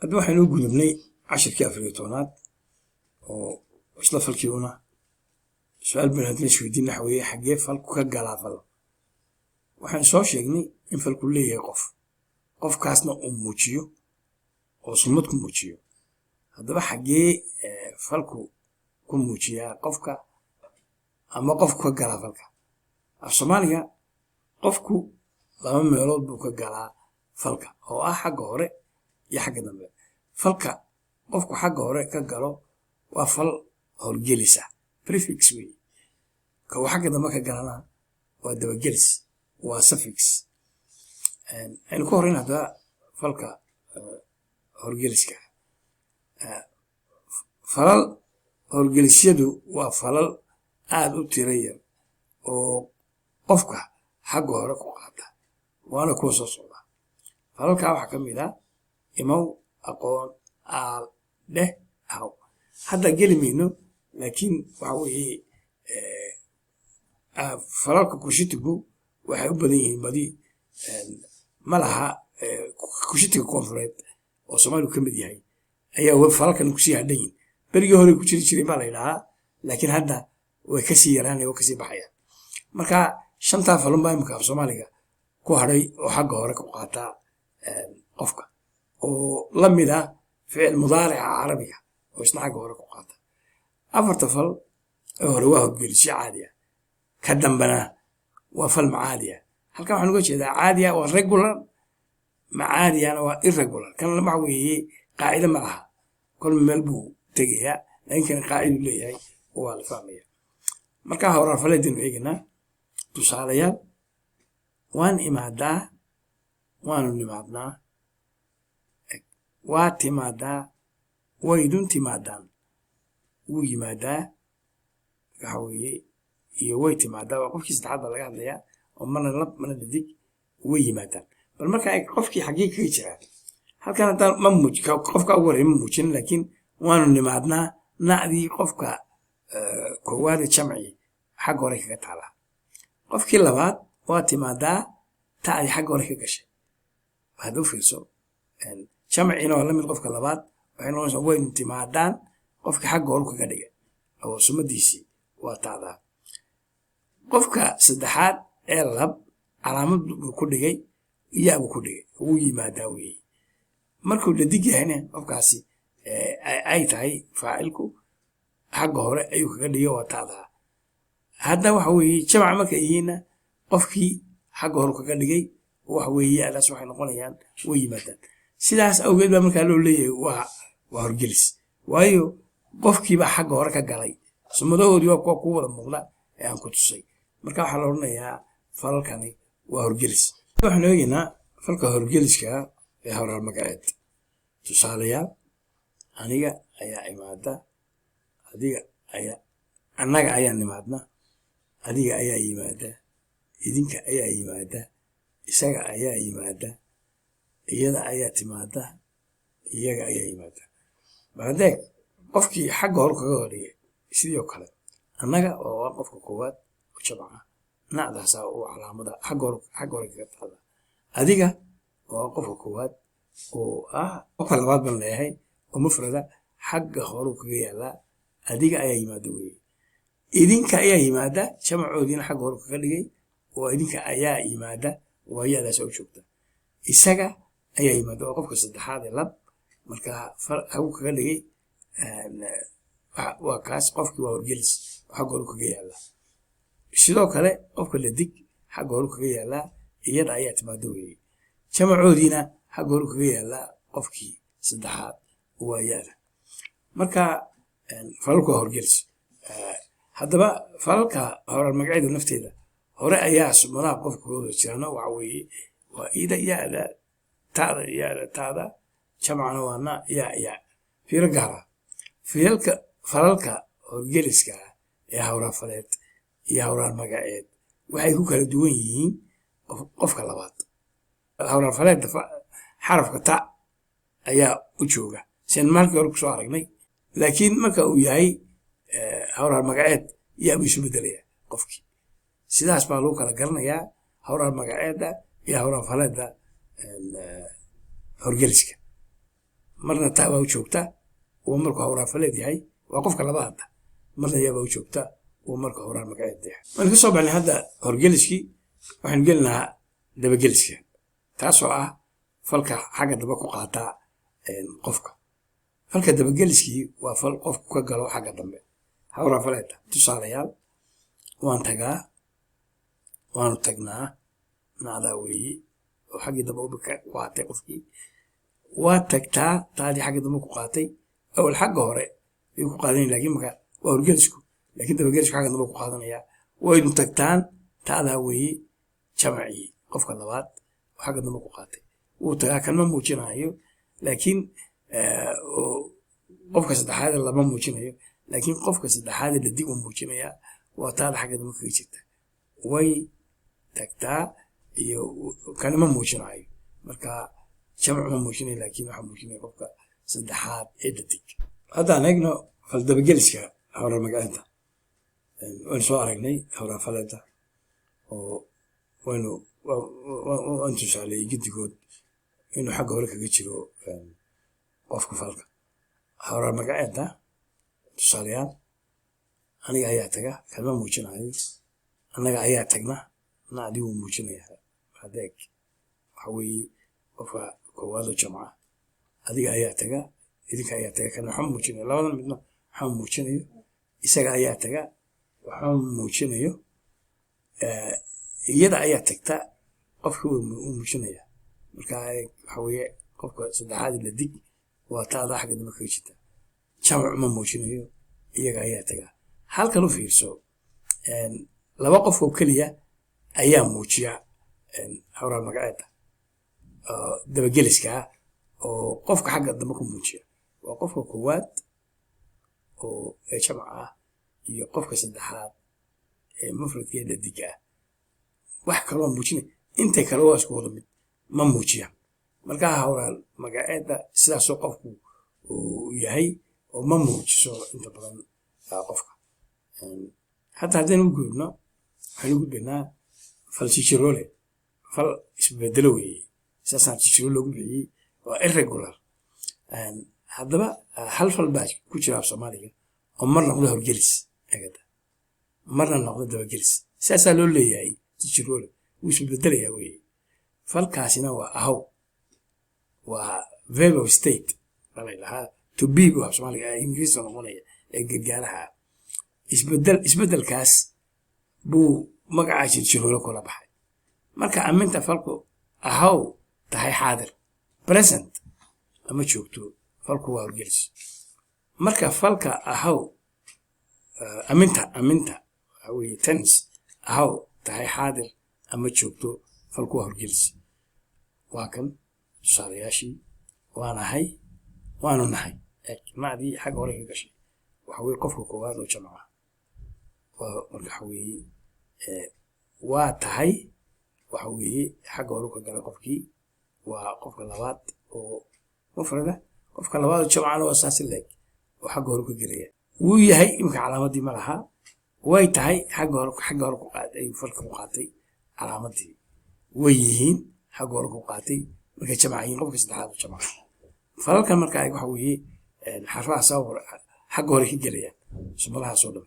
هذا waxaan u gudubnay cashirkii Afrikatoonad oo isla falkiina su'aal banaad la isweydiin naxweye xagee falku ka galaa fal waxaan soo sheegnay in falku leeyahay qofkaasna uu muujiyo oo sumad ku muujiyo haddaba xagee falku ku muujiyaa qofka ama qofku ka galaa falka af Soomaaliga qofku laba meelood buu ka galaa falka oo ah xagga hore iyo xagga dambe falka qofku xagga hore ka galo waa fal howlgelisa prefix way ka xagga dambe ka galana waa dabagelis waa suffix aynu ku horeyna hadda falka howlgeliska falal howlgelisyadu waa falal aad u tiro yar oo qofka xagga hore ku qaata waana kuwa soo socda falalkaa waxaa ka mid ah imow aqoon aal dheh aw hadda geli mayno laakiin waxa weeye falalka kushitigu waxay u badan yihiin badi ma laha kushitiga koonfureed oo Soomaalidu ka mid yahay ayaa falalkan ku sii hadhayin berigii hore ku jiri jiray baa la yidhahaa laakiin hadda way ka sii yaraanayaan oo ka sii baxayaan marka shantaa falan baa imika af Soomaaliga ku hadhay oo xagga hore ku qaata qofka oo la mid ah ficil mudaarica carabiga oo isna xagga hore ku qaata afarta fal oo hore waa howlgelisyo caadi ah ka dambana waa fal macaadi ah halkan waxaan uga jeedaa caadi ah waa regular macaadi ahna waa irregular kan waxa weeye qaacida ma laha kol meel buu tegayaa laakiin kan qaacidu leeyahay oo waa la fahmaya marka hore faleedin eegnaa tusaalayaal waan imaadaa waanu nimaadnaa waa timaadaa waydun timaadaan wuu yimaadaa waxa weeye iyo way timaadaa waa qofkii saddexaad baa laga hadlayaa oo mana lab mana dhadig way yimaadaan bal marka qofkii xagee kaga jiraa halkan haddaan ma muuji qofka ugu horreeya ma muujin laakiin waanu nimaadnaa nacdii qofka koowaad ee jamci xagga hore kaga taalaa qofkii labaad waa timaadaa ta'di xagga hore ka gashay waxaad u fiirso jamcina waa la mid qofka labaad waxay noqonaysaa waynu timaadaan qofka xagga hore kaga dhigay oo sumadiisii waa ta'daa qofka saddexaad ee lab calaamad buu ku dhigay iyaa buu ku dhigay wuu yimaadaa weeye markuu dhadig yahayna qofkaasi ay tahay faacilku xagga hore ayuu kaga dhigay waa ta'daa hadda waxa weeye jamc markay yihiinna qofkii xagga hore kaga dhigay waxa weeye alaas waxay noqonayaan way yimaadaan sidaas awgeed baa markaa loo leeyahay waa horgelis waayo qofkiibaa xagga hore ka galay sumadahoodii waa kuwa ku wada muuqda ee aan ku tusay marka waxaa la odhanayaa falalkani waa horgelis waxaan eegaynaa falka horgeliska ee howraar magaceed tusaalayaal aniga ayaa imaada annaga ayaa nimaadna adiga ayaa yimaada idinka ayaa yimaada isaga ayaa yimaada iyada ayaa timaada iyaga ayaa yimaada baadeeg qofkii xagga hore kaga horreeyay sidoo kale annaga oo qofka koowaad oo jamca nacdaasa oo calaamada xagga hore kaga taada adiga oo qofka koowaad oo ah qofka labaad baan leeyahay oo mufrada xagga hore kaga yaalaa adiga ayaa yimaada weeye idinka ayaa yimaada jamcoodiina xagga hore kaga dhigay oo idinka ayaa yimaada waa yaadaas oo joogta isaga ayaa yimaada oo qofka saddexaad ee lab marka hagu kaga dhigay waa kaas qofkii waa horgelis xagga hore kaga yaalaa sidoo kale qofka dhadig xagga hore kaga yaalaa iyada ayaa timaada weeye jamcoodiina xagga hore kaga yaalaa qofkii saddexaad waa yaada marka falalku waa horgelis haddaba falalka howraar magaceedu nafteeda hore ayaa sumadaha qofka kooda jiraano waxa weeye waa ida yaada taada jamcana waa na yaa fiiro gaara falalka horgeliska ee howraar faleed iyo howraar magaceed waxay ku kala duwan yihiin qofka labaad howraar faleedda xarafka ta ayaa u jooga seen maalkii hore kusoo aragnay laakiin marka uu yahay howraar magaceed yaa buu isu bedelaya qofkii sidaas baa lagu kala garanayaa howraar magaceedda iyo howraar faleedda horgeliska marna taa baa u joogta oo marka hawraa faleed yahay waa qofka labaad marna yaa baa u joogta oo marka hawraa magaceed yahay waan ka soo baxnay hadda horgeliskii waxaan gelnaa dabageliska taasoo ah falka xagga daba ku qaata qofka falka dabageliskii waa fal qofku ka galo xagga dambe hawraa faleeda tusaalayaal waan waanu tagnaa nacdaa weeye oo xaggii daba u qaatay qofkii waa tagtaa taadii xagga dambe ku qaatay awal xagga hore ayuu ku qaadanaya laakiin marka waa horgelisku laakiin dabagelisku xagga dambe ku qaadanaya waynu tagtaan taadaa weeye jamacii qofka labaad oo xagga dambe ku qaatay wuu tagaa kan ma muujinayo laakiin qofka saddexaad lama muujinayo laakiin qofka saddexaad la dib u muujinaya waa taada xagga dambe kaga jirta way tagtaa iyo kan ma muujinayo marka jamac ma muujinayo laakiin waxa muujinaya qofka saddexaad ee dadig haddaan eegno fal dabageliska hawra magaceeda waan soo aragnay hawra faleeda oo waan tusaaleeyey giddigood inuu xagga hore kaga jiro qofka falka hawra magaceeda tusaalayaal aniga ayaa taga kalma muujinayo annaga ayaa tagna nacdii wuu muujinaya adeeg waxa weeye qofka koowaad oo jamca adiga ayaa taga idinka ayaa taga kan waxaa muujinayo labadan midna waxaa muujinayo isaga ayaa taga waxaa muujinayo iyada ayaa tagta qofkii wuu muujinaya marka waxa weeye qofka saddexaad la dig waa taada xagga dambe kaga jirta jamac ma muujinayo iyaga ayaa taga halkan u fiirso laba qof oo keliya ayaa muujiya hawra magaceeda dabageliska oo qofka xagga dambe ku muujiya waa qofka koowaad oo jamac ah iyo qofka saddexaad ee mufradka ee dadig ah wax kaloo muujinay intay kale waa isku wada mid ma muujiya marka hawra magaceeda sidaasoo qofku uu yahay oo ma muujiso inta badan qofka hatta haddaynu u gudubno waxaynu gudbaynaa fal jijiroole fal isbedelo weeye saasaan jijiro loogu bixiyey waa irregular haddaba hal fal baa ku jira af soomaaliga oo mar noqdo horgelis agada marna noqdo dabagelis saasaa loo leeyahay jijiroole wuu isbedelayaa weeye falkaasina waa ahow waa verb of state balay lahaa to be bu af soomaaliga ingiriista noqonaya ee gargaaraha isbedelkaas buu magacaa jijiroole kula baxay marka aminta falku ahow tahay xaadir present ama joogto falku waa horgelis marka falka ahow aminta waxa weeye tense ahow tahay xaadir ama joogto falku waa horgelis waa kan tusaalayaashii waanahay waanu nahay macdii xagga hore ka gashay waxa weeye qofka koowaad oo jamaca marka waxa weeye waa tahay waxa weeye xagga hore ka gala qofkii waa qofka labaad oo mufrada qofka labaad oo jamacana waa saasi leeg oo xagga hore ka gelaya wuu yahay imka calaamadii ma laha way tahay xagga hore ku qaatay ay falka ku qaatay calaamadii way yihiin xagga hore ku qaatay markay jamacayiin qofka saddexaad oo jamaca falalkan marka waxa weeye xarfaha xagga hore ka gelayaan sumadahaas oo dhan